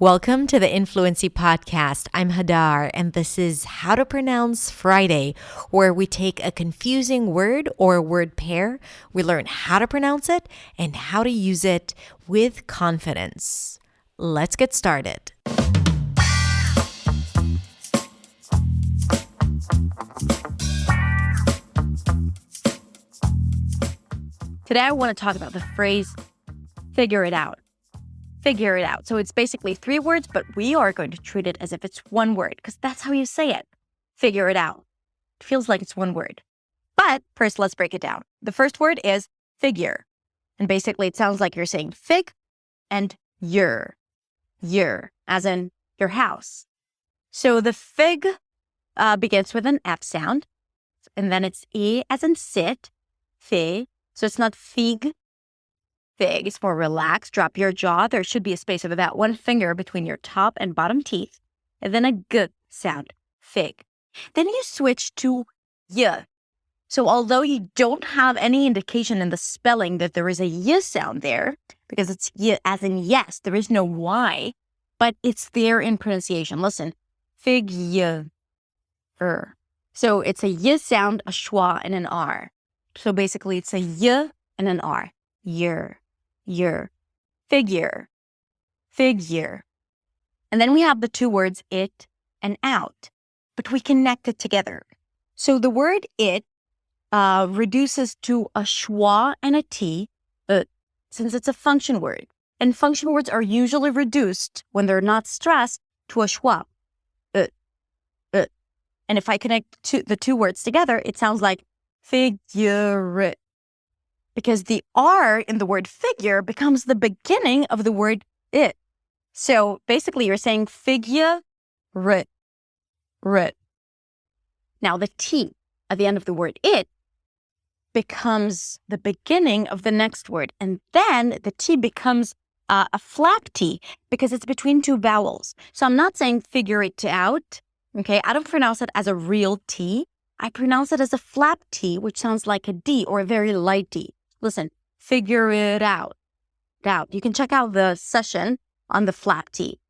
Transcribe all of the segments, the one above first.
Welcome to the Influency Podcast. I'm Hadar, and this is How to Pronounce Friday, where we take a confusing word or word pair, we learn how to pronounce it and how to use it with confidence. Let's get started. Today I want to talk about the phrase, figure it out. Figure it out. So it's basically 3 words, but we are going to treat it as if it's 1 word because that's how you say it. Figure it out. It feels like it's 1 word. But first, let's break it down. The first word is figure. And basically, it sounds like you're saying fig and yer. Yer, as in your house. So the fig begins with an F sound. And then it's E as in sit, fig. So it's not fig. Fig is more relaxed. Drop your jaw. There should be a space of about 1 finger between your top and bottom teeth. And then a g sound, fig. Then you switch to y. So although you don't have any indication in the spelling that there is a y sound there, because it's y as in yes, there is no y, but it's there in pronunciation. Listen, fig-yuh-ruh. So it's a y sound, a schwa, and an r. So basically it's a y and an r. Yer. Figure. And then we have the 2 words it and out, but we connect it together. So the word it reduces to a schwa and a t, since it's a function word. And function words are usually reduced when they're not stressed to a schwa. And if I connect the 2 words together, it sounds like fig-yuh-ruh. Because the R in the word figure becomes the beginning of the word it. So basically you're saying fig-yuh-ruh. Now the T at the end of the word it becomes the beginning of the next word. And then the T becomes a flap T because it's between 2 vowels. So I'm not saying figure it out. Okay, I don't pronounce it as a real T. I pronounce it as a flap T, which sounds like a D or a very light D. Listen, figure it out. You can check out the session on the flap T.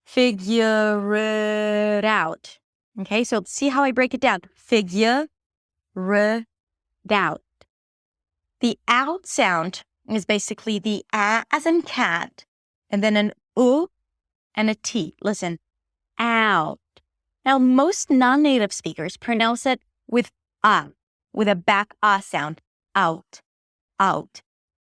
Figure it out. Okay, so see how I break it down. Figure-ruh-dawt. The out sound is basically the a as in cat, and then an u and a t. Listen, out. Now, most non-native speakers pronounce it with a back a sound, out.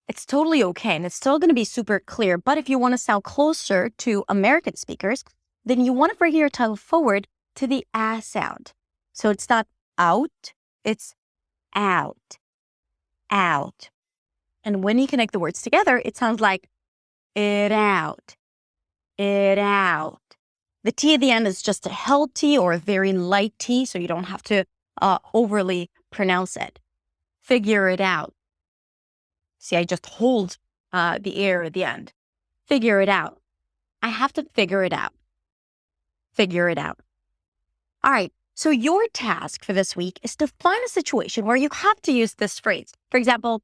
It's totally okay, and it's still going to be super clear. But if you want to sound closer to American speakers, then you want to bring your tongue forward to the a sound. So it's not out, it's out. And when you connect the words together, it sounds like it out. The T at the end is just a held T or a very light T, so you don't have to overly pronounce it. Figure it out. See, I just hold the air at the end. Figure it out. I have to figure it out. All right, so your task for this week is to find a situation where you have to use this phrase. For example,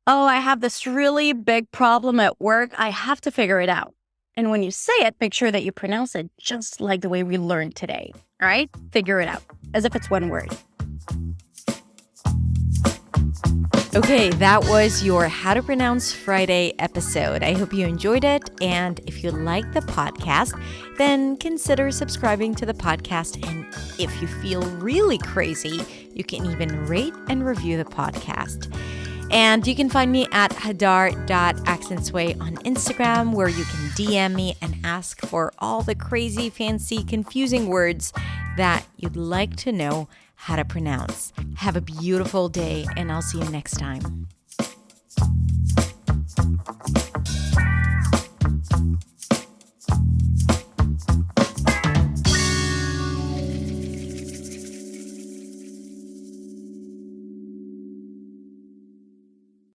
oh, I have this really big problem at work. I have to figure it out. And when you say it, make sure that you pronounce it just like the way we learned today. All right? Figure it out, as if it's 1 word. Okay, that was your How to Pronounce Friday episode. I hope you enjoyed it. And if you like the podcast, then consider subscribing to the podcast. And if you feel really crazy, you can even rate and review the podcast. And you can find me at hadar.accentsway on Instagram, where you can DM me and ask for all the crazy, fancy, confusing words that you'd like to know how to pronounce. Have a beautiful day, and I'll see you next time.